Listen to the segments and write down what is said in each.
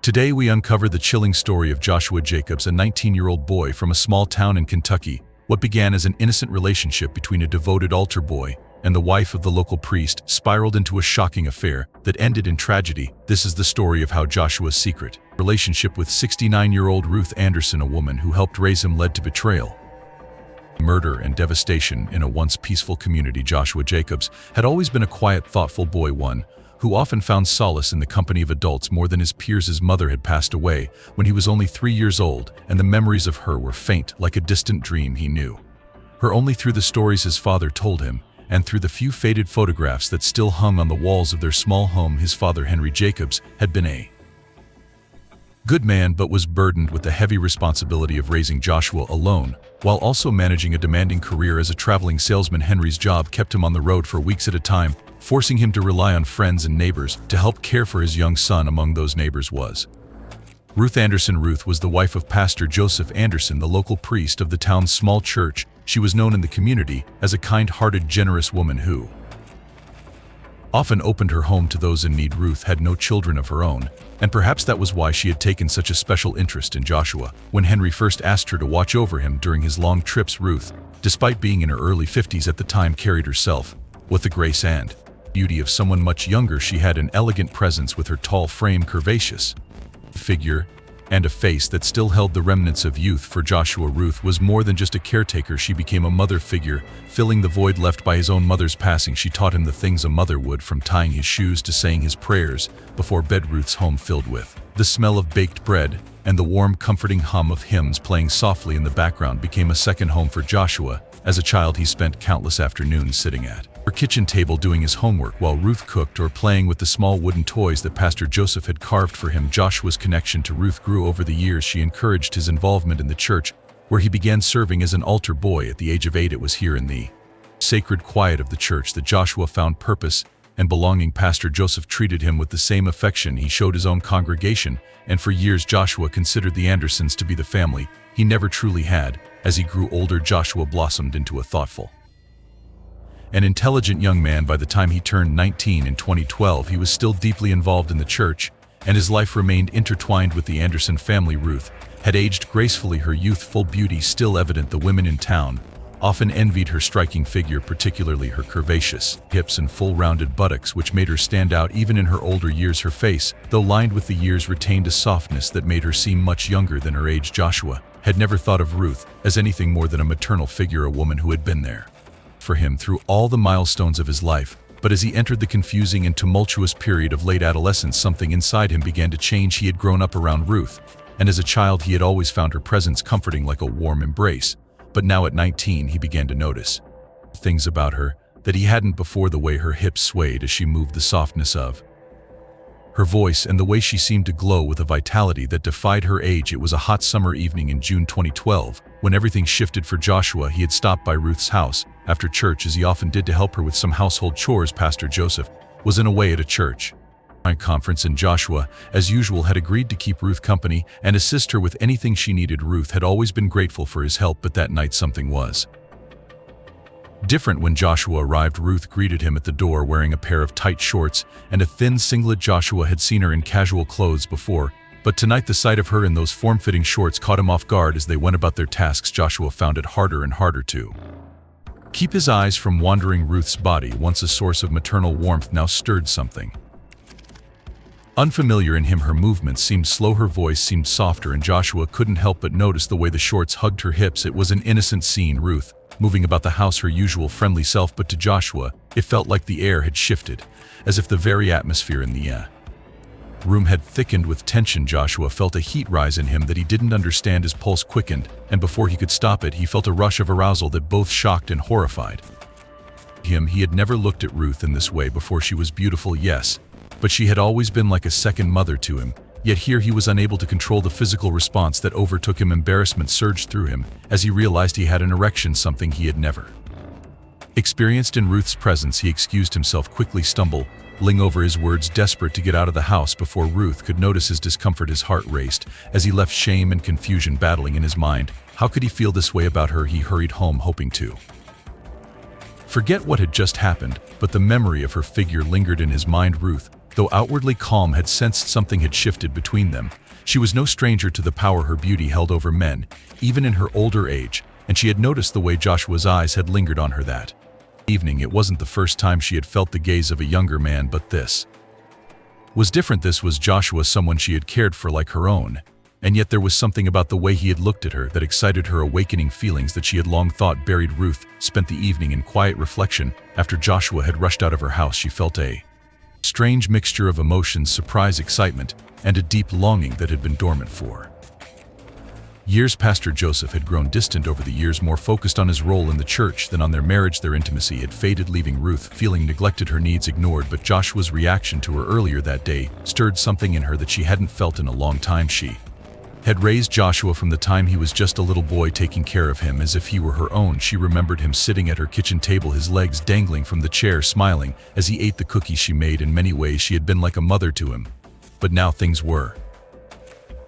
Today we uncover the chilling story of Joshua Jacobs, a 19-year-old boy from a small town in Kentucky. What began as an innocent relationship between a devoted altar boy and the wife of the local priest spiraled into a shocking affair that ended in tragedy. This is the story of how Joshua's secret relationship with 69-year-old Ruth Anderson, a woman who helped raise him, led to betrayal, murder, and devastation in a once peaceful community. Joshua Jacobs had always been a quiet, thoughtful boy, one who often found solace in the company of adults more than his peers. His mother had passed away when he was only 3 years old, and the memories of her were faint, like a distant dream he knew her only through the stories his father told him and through the few faded photographs that still hung on the walls of their small home. His father, Henry Jacobs, had been a good man but was burdened with the heavy responsibility of raising Joshua alone, while also managing a demanding career as a traveling salesman. Henry's job kept him on the road for weeks at a time, forcing him to rely on friends and neighbors to help care for his young son. Among those neighbors was Ruth Anderson. Ruth was the wife of Pastor Joseph Anderson, the local priest of the town's small church. She was known in the community as a kind-hearted, generous woman who often opened her home to those in need. Ruth had no children of her own, and perhaps that was why she had taken such a special interest in Joshua. When Henry first asked her to watch over him during his long trips, Ruth, despite being in her early 50s at the time, carried herself with the grace and beauty of someone much younger. She had an elegant presence with her tall frame, curvaceous figure, and a face that still held the remnants of youth. For Joshua, Ruth was more than just a caretaker. She became a mother figure, filling the void left by his own mother's passing. She taught him the things a mother would, from tying his shoes to saying his prayers before bed. Ruth's home filled with the smell of baked bread, and the warm, comforting hum of hymns playing softly in the background became a second home for Joshua. As a child, he spent countless afternoons sitting at her kitchen table doing his homework while Ruth cooked, or playing with the small wooden toys that Pastor Joseph had carved for him. Joshua's connection to Ruth grew over the years. She encouraged his involvement in the church, where he began serving as an altar boy at the age of 8. It was here in the sacred quiet of the church that Joshua found purpose and belonging. Pastor Joseph treated him with the same affection he showed his own congregation, and for years Joshua considered the Andersons to be the family he never truly had. As he grew older, Joshua blossomed into a thoughtful and intelligent young man. By the time he turned 19 in 2012, he was still deeply involved in the church, and his life remained intertwined with the Anderson family. Ruth had aged gracefully, her youthful beauty still evident. The women in town often envied her striking figure, particularly her curvaceous hips and full-rounded buttocks, which made her stand out even in her older years. Her face, though lined with the years, retained a softness that made her seem much younger than her age. Joshua had never thought of Ruth as anything more than a maternal figure, a woman who had been there for him through all the milestones of his life. But as he entered the confusing and tumultuous period of late adolescence, something inside him began to change. He had grown up around Ruth, and as a child he had always found her presence comforting, like a warm embrace. But now at 19 he began to notice things about her that he hadn't before: the way her hips swayed as she moved, the softness of her voice, and the way she seemed to glow with a vitality that defied her age. It was a hot summer evening in June 2012 when everything shifted for Joshua. He had stopped by Ruth's house after church, as he often did, to help her with some household chores. Pastor Joseph was away at a church conference, and Joshua, as usual, had agreed to keep Ruth company and assist her with anything she needed. Ruth had always been grateful for his help, but that night something was different. When Joshua arrived, Ruth greeted him at the door wearing a pair of tight shorts and a thin singlet. Joshua had seen her in casual clothes before, but tonight the sight of her in those form-fitting shorts caught him off guard. As they went about their tasks, Joshua found it harder and harder to keep his eyes from wandering. Ruth's body, once a source of maternal warmth, now stirred something unfamiliar in him. Her movements seemed slow, her voice seemed softer, and Joshua couldn't help but notice the way the shorts hugged her hips. It was an innocent scene, Ruth moving about the house, her usual friendly self, but to Joshua it felt like the air had shifted, as if the very atmosphere in the room had thickened with tension. Joshua felt a heat rise in him that he didn't understand. His pulse quickened, and before he could stop it, he felt a rush of arousal that both shocked and horrified him. He had never looked at Ruth in this way before. She was beautiful, yes, but she had always been like a second mother to him. Yet here he was unable to control the physical response that overtook him. Embarrassment surged through him as he realized he had an erection, something he had never experienced in Ruth's presence. He excused himself quickly, stumbling over his words, desperate to get out of the house before Ruth could notice his discomfort. His heart raced as he left, shame and confusion battling in his mind. How could he feel this way about her? He hurried home, hoping to forget what had just happened, but the memory of her figure lingered in his mind. Ruth though outwardly calm, had sensed something had shifted between them. She was no stranger to the power her beauty held over men, even in her older age, and she had noticed the way Joshua's eyes had lingered on her that evening. It wasn't the first time she had felt the gaze of a younger man, but this was different. This was Joshua, someone she had cared for like her own, and yet there was something about the way he had looked at her that excited her awakening feelings that she had long thought buried. Ruth spent the evening in quiet reflection. After Joshua had rushed out of her house, she felt a strange mixture of emotions: surprise, excitement, and a deep longing that had been dormant for years. Pastor Joseph had grown distant over the years, more focused on his role in the church than on their marriage. Their intimacy had faded, leaving Ruth feeling neglected, her needs ignored. But Joshua's reaction to her earlier that day stirred something in her that she hadn't felt in a long time. She had raised Joshua from the time he was just a little boy, taking care of him as if he were her own. She remembered him sitting at her kitchen table, his legs dangling from the chair, smiling as he ate the cookies she made. In many ways, she had been like a mother to him. But now things were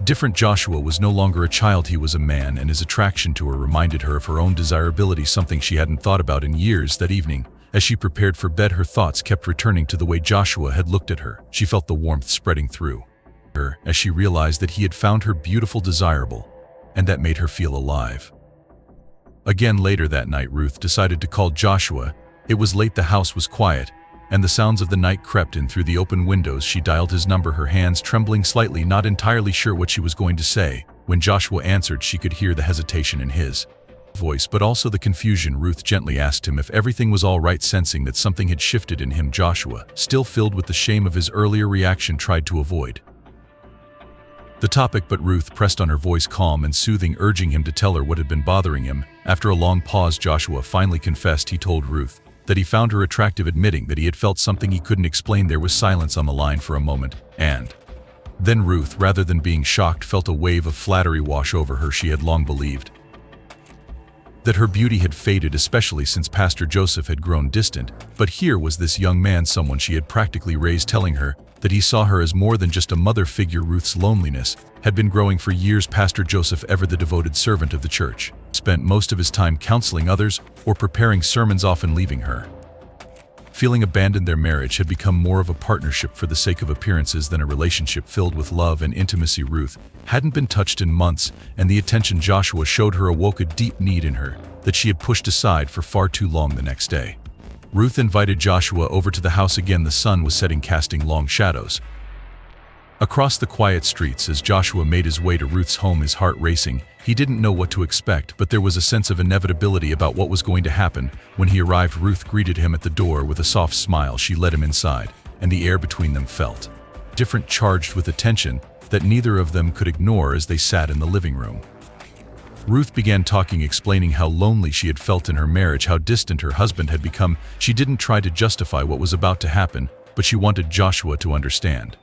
different. Joshua was no longer a child, he was a man, and his attraction to her reminded her of her own desirability, something she hadn't thought about in years. That evening, as she prepared for bed, her thoughts kept returning to the way Joshua had looked at her. She felt the warmth spreading through her as she realized that he had found her beautiful, desirable, and that made her feel alive. Again later that night, Ruth decided to call Joshua. It was late, the house was quiet, and the sounds of the night crept in through the open windows. She dialed his number, her hands trembling slightly, not entirely sure what she was going to say. When Joshua answered, she could hear the hesitation in his voice, but also the confusion. Ruth gently asked him if everything was all right, sensing that something had shifted in him. Joshua, still filled with the shame of his earlier reaction, tried to avoid the topic, but Ruth pressed on, her voice calm and soothing, urging him to tell her what had been bothering him. After a long pause, Joshua finally confessed. He told Ruth that he found her attractive, admitting that he had felt something he couldn't explain. There was silence on the line for a moment, and then Ruth, rather than being shocked, felt a wave of flattery wash over her. She had long believed that her beauty had faded, especially since Pastor Joseph had grown distant, but here was this young man, someone she had practically raised, telling her that he saw her as more than just a mother figure. Ruth's loneliness had been growing for years. Pastor Joseph, ever the devoted servant of the church, spent most of his time counseling others or preparing sermons, often leaving her feeling abandoned. Their marriage had become more of a partnership for the sake of appearances than a relationship filled with love and intimacy. Ruth hadn't been touched in months, and the attention Joshua showed her awoke a deep need in her that she had pushed aside for far too long. The next day, Ruth invited Joshua over to the house again. The sun was setting, casting long shadows across the quiet streets. As Joshua made his way to Ruth's home, his heart racing, he didn't know what to expect, but there was a sense of inevitability about what was going to happen. When he arrived, Ruth greeted him at the door with a soft smile. She led him inside, and the air between them felt different, charged with a tension that neither of them could ignore. As they sat in the living room, Ruth began talking, explaining how lonely she had felt in her marriage, how distant her husband had become. She didn't try to justify what was about to happen, but she wanted Joshua to understand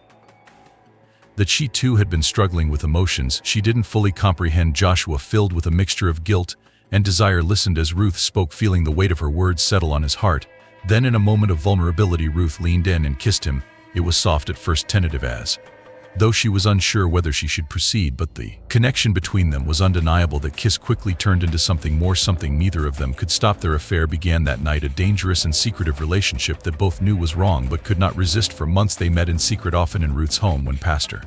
that she too had been struggling with emotions she didn't fully comprehend. Joshua, filled with a mixture of guilt and desire, listened as Ruth spoke, feeling the weight of her words settle on his heart. Then, in a moment of vulnerability, Ruth leaned in and kissed him. It was soft, at first tentative, as though she was unsure whether she should proceed, but the connection between them was undeniable. The kiss quickly turned into something more, something neither of them could stop. Their affair began that night, a dangerous and secretive relationship that both knew was wrong but could not resist. For months they met in secret, often in Ruth's home when Pastor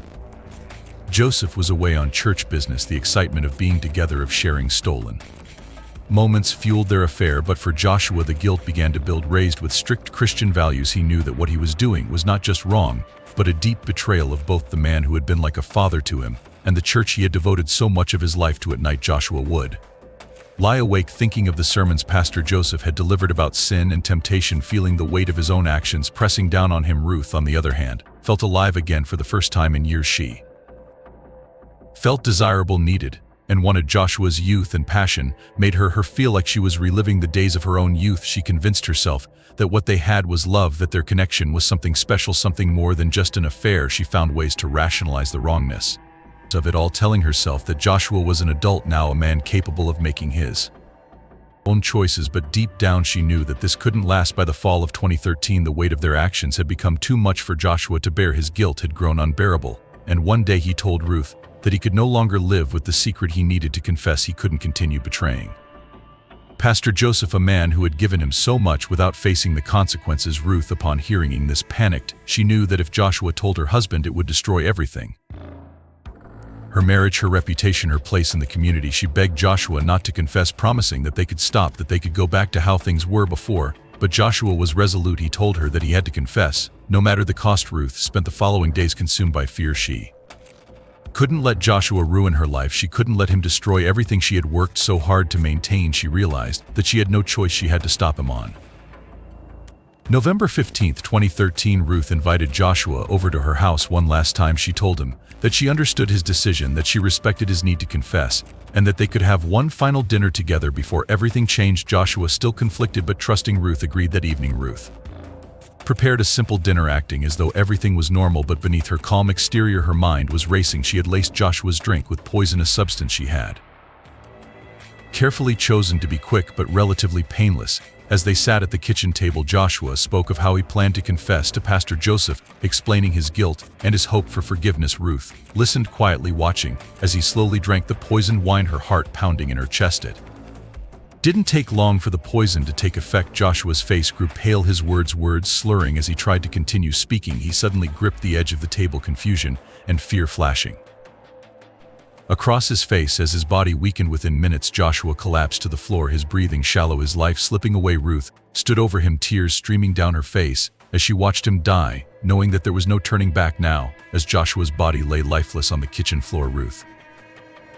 Joseph was away on church business. The excitement of being together, of sharing stolen moments, fueled their affair, but for Joshua the guilt began to build. Raised with strict Christian values, he knew that what he was doing was not just wrong, but a deep betrayal of both the man who had been like a father to him and the church he had devoted so much of his life to. At night, Joshua would lie awake thinking of the sermons Pastor Joseph had delivered about sin and temptation, feeling the weight of his own actions pressing down on him. Ruth, on the other hand, felt alive again. For the first time in years, she felt desirable, needed, and wanted. Joshua's youth and passion made her feel like she was reliving the days of her own youth. She convinced herself that what they had was love, that their connection was something special, something more than just an affair. She found ways to rationalize the wrongness of it all, telling herself that Joshua was an adult now, a man capable of making his own choices. But deep down she knew that this couldn't last. By the fall of 2013, the weight of their actions had become too much for Joshua to bear. His guilt had grown unbearable, and one day he told Ruth that he could no longer live with the secret. He needed to confess. He couldn't continue betraying Pastor Joseph, a man who had given him so much without facing the consequences. Ruth, upon hearing this, panicked. She knew that if Joshua told her husband, it would destroy everything. Her marriage, her reputation, her place in the community. She begged Joshua not to confess, promising that they could stop, that they could go back to how things were before. But Joshua was resolute. He told her that he had to confess, no matter the cost. Ruth spent the following days consumed by fear. She couldn't let Joshua ruin her life. She couldn't let him destroy everything she had worked so hard to maintain. She realized that she had no choice. She had to stop him. On November 15, 2013, Ruth invited Joshua over to her house one last time. She told him that she understood his decision, that she respected his need to confess, and that they could have one final dinner together before everything changed. Joshua, still conflicted but trusting Ruth, agreed. That evening, Ruth prepared a simple dinner, acting as though everything was normal, but beneath her calm exterior her mind was racing. She had laced Joshua's drink with poisonous substance she had carefully chosen to be quick but relatively painless. As they sat at the kitchen table, Joshua spoke of how he planned to confess to Pastor Joseph, explaining his guilt and his hope for forgiveness. Ruth listened quietly, watching as he slowly drank the poisoned wine, her heart pounding in her chest. It didn't take long for the poison to take effect. Joshua's face grew pale, his words slurring as he tried to continue speaking. He suddenly gripped the edge of the table, confusion and fear flashing across his face. As his body weakened, within minutes Joshua collapsed to the floor, his breathing shallow, his life slipping away. Ruth stood over him, tears streaming down her face as she watched him die, knowing that there was no turning back now. As Joshua's body lay lifeless on the kitchen floor, Ruth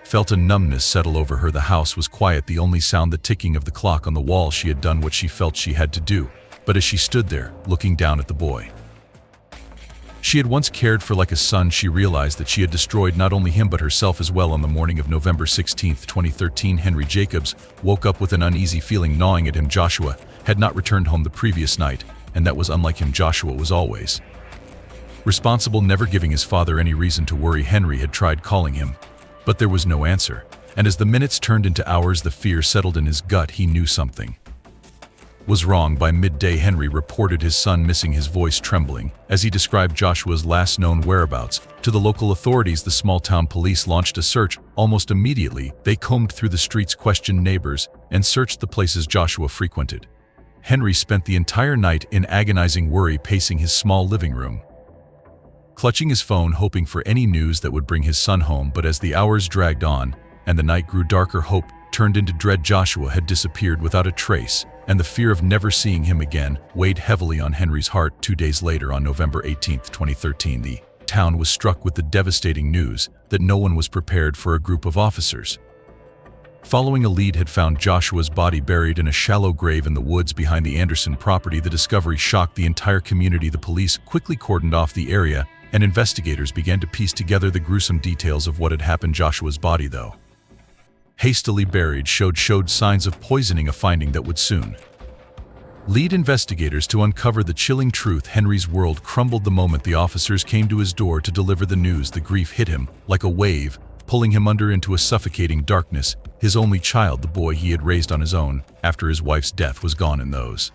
felt a numbness settle over her. The house was quiet, the only sound the ticking of the clock on the wall. She had done what she felt she had to do, but as she stood there, looking down at the boy she had once cared for like a son, she realized that she had destroyed not only him but herself as well. On the morning of November 16, 2013, Henry Jacobs woke up with an uneasy feeling gnawing at him. Joshua had not returned home the previous night, and that was unlike him. Joshua was always responsible, never giving his father any reason to worry. Henry had tried calling him, but there was no answer, and as the minutes turned into hours, the fear settled in his gut. He knew something was wrong. By midday, Henry reported his son missing, his voice trembling as he described Joshua's last known whereabouts to the local authorities. The small-town police launched a search. Almost immediately, they combed through the streets, questioned neighbors, and searched the places Joshua frequented. Henry spent the entire night in agonizing worry, pacing his small living room, clutching his phone, hoping for any news that would bring his son home. But as the hours dragged on and the night grew darker, hope turned into dread. Joshua had disappeared without a trace, and the fear of never seeing him again weighed heavily on Henry's heart. 2 days later, on November 18, 2013, the town was struck with the devastating news that no one was prepared for. A group of officers following a lead had found Joshua's body buried in a shallow grave in the woods behind the Anderson property. The discovery shocked the entire community. The police quickly cordoned off the area, and investigators began to piece together the gruesome details of what had happened. Joshua's body, though hastily buried, showed signs of poisoning, a finding that would soon lead investigators to uncover the chilling truth. Henry's world crumbled the moment the officers came to his door to deliver the news. The grief hit him like a wave, pulling him under into a suffocating darkness. His only child, the boy he had raised on his own after his wife's death, was gone. In those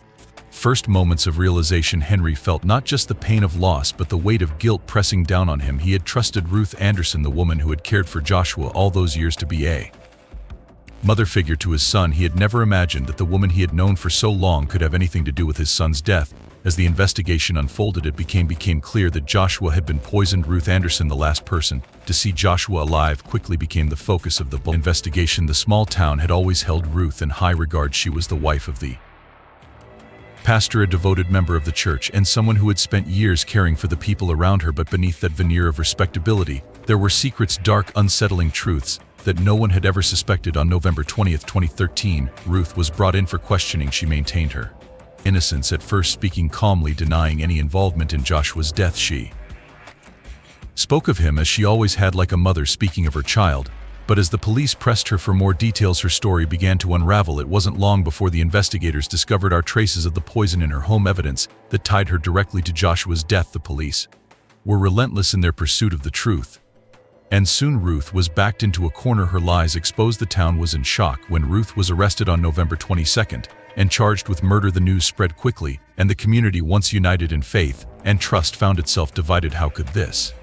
first moments of realization, Henry felt not just the pain of loss but the weight of guilt pressing down on him. He had trusted Ruth Anderson, the woman who had cared for Joshua all those years, to be a mother figure to his son. He had never imagined that the woman he had known for so long could have anything to do with his son's death. As the investigation unfolded, it became clear that Joshua had been poisoned. Ruth Anderson, the last person to see Joshua alive, quickly became the focus of the investigation. The small town had always held Ruth in high regard. She was the wife of the pastor, a devoted member of the church, and someone who had spent years caring for the people around her. But beneath that veneer of respectability, there were secrets, dark, unsettling truths that no one had ever suspected. On November 20, 2013, Ruth was brought in for questioning. She maintained her innocence, at first speaking calmly, denying any involvement in Joshua's death. She spoke of him as she always had, like a mother speaking of her child. But as the police pressed her for more details, her story began to unravel. It wasn't long before the investigators discovered traces of the poison in her home, evidence that tied her directly to Joshua's death. The police were relentless in their pursuit of the truth, and soon Ruth was backed into a corner, her lies exposed. The town was in shock when Ruth was arrested on November 22nd and charged with murder. The news spread quickly, and the community, once united in faith and trust, found itself divided. How could this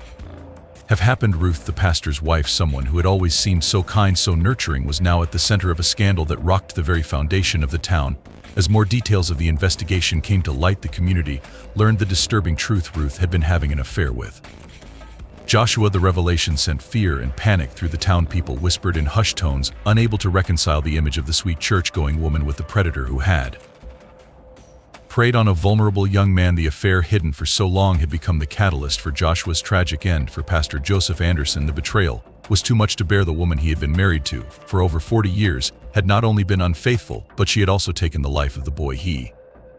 have happened. Ruth, the pastor's wife, someone who had always seemed so kind, so nurturing, was now at the center of a scandal that rocked the very foundation of the town. As more details of the investigation came to light, the community learned the disturbing truth: Ruth had been having an affair with Joshua. The revelation sent fear and panic through the town. People whispered in hushed tones, unable to reconcile the image of the sweet church-going woman with the predator who had preyed on a vulnerable young man. The affair, hidden for so long, had become the catalyst for Joshua's tragic end. For Pastor Joseph Anderson, the betrayal was too much to bear. The woman he had been married to for over 40 years had not only been unfaithful, but she had also taken the life of the boy he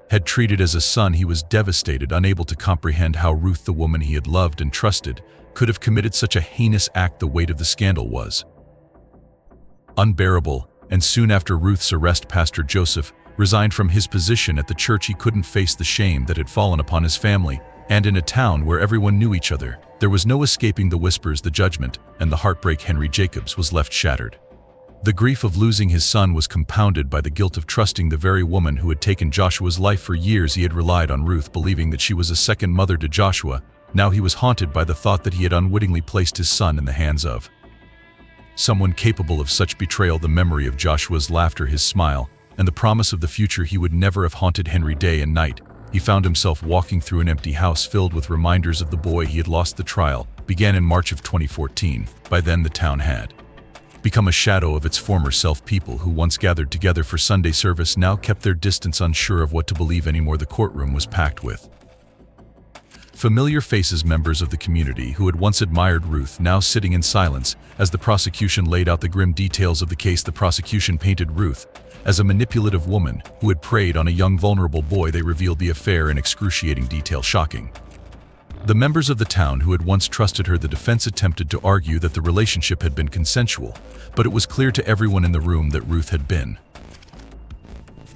had treated as a son. He was devastated, unable to comprehend how Ruth, the woman he had loved and trusted, could have committed such a heinous act. The weight of the scandal was unbearable, and soon after Ruth's arrest, Pastor Joseph resigned from his position at the church. He couldn't face the shame that had fallen upon his family, and in a town where everyone knew each other, there was no escaping the whispers, the judgment, and the heartbreak. Henry Jacobs was left shattered. The grief of losing his son was compounded by the guilt of trusting the very woman who had taken Joshua's life. For years he had relied on Ruth, believing that she was a second mother to Joshua. Now he was haunted by the thought that he had unwittingly placed his son in the hands of someone capable of such betrayal. The memory of Joshua's laughter, his smile, and the promise of the future he would never have haunted Henry day and night. He found himself walking through an empty house filled with reminders of the boy he had lost. The trial began in March of 2014. By then the town had become a shadow of its former self. People who once gathered together for Sunday service now kept their distance, unsure of what to believe anymore. The courtroom was packed with familiar faces, members of the community who had once admired Ruth, now sitting in silence as the prosecution laid out the grim details of the case. The prosecution painted Ruth as a manipulative woman who had preyed on a young, vulnerable boy. They revealed the affair in excruciating detail, shocking the members of the town who had once trusted her. The defense attempted to argue that the relationship had been consensual, but it was clear to everyone in the room that Ruth had been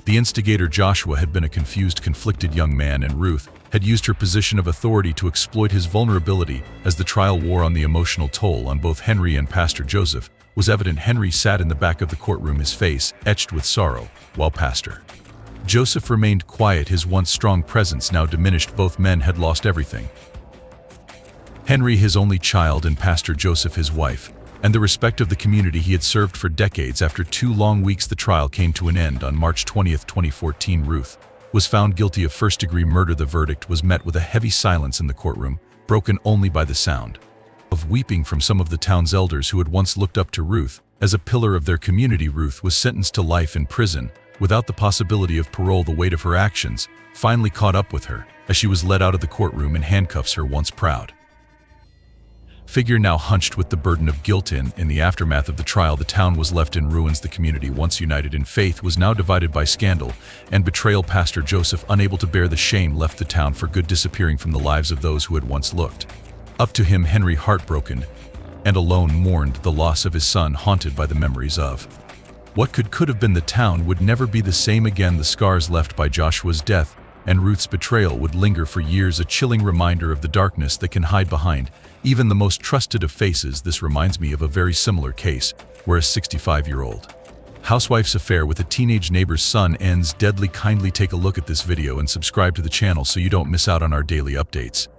the instigator. Joshua had been a confused, conflicted young man, and Ruth had used her position of authority to exploit his vulnerability. As the trial wore on, the emotional toll on both Henry and Pastor Joseph was evident. Henry sat in the back of the courtroom, his face etched with sorrow, while Pastor Joseph remained quiet, his once strong presence now diminished. Both men had lost everything: Henry, his only child, and Pastor Joseph, his wife, and the respect of the community he had served for decades. After 2 long weeks, the trial came to an end. On March 20th, 2014, Ruth was found guilty of first-degree murder. The verdict was met with a heavy silence in the courtroom, broken only by the sound of weeping from some of the town's elders who had once looked up to Ruth as a pillar of their community. Ruth was sentenced to life in prison without the possibility of parole. The weight of her actions finally caught up with her as she was led out of the courtroom in handcuffs. Her once proud figure now hunched with the burden of guilt. In the aftermath of the trial, the town was left in ruins. The community, once united in faith, was now divided by scandal and betrayal. Pastor Joseph, unable to bear the shame, left the town for good, disappearing from the lives of those who had once looked up to him. Henry, heartbroken and alone, mourned the loss of his son, haunted by the memories of what could have been. The town would never be the same again. The scars left by Joshua's death and Ruth's betrayal would linger for years, a chilling reminder of the darkness that can hide behind even the most trusted of faces. This reminds me of a very similar case where a 65-year-old housewife's affair with a teenage neighbor's son ends deadly. Kindly take a look at this video and subscribe to the channel so you don't miss out on our daily updates.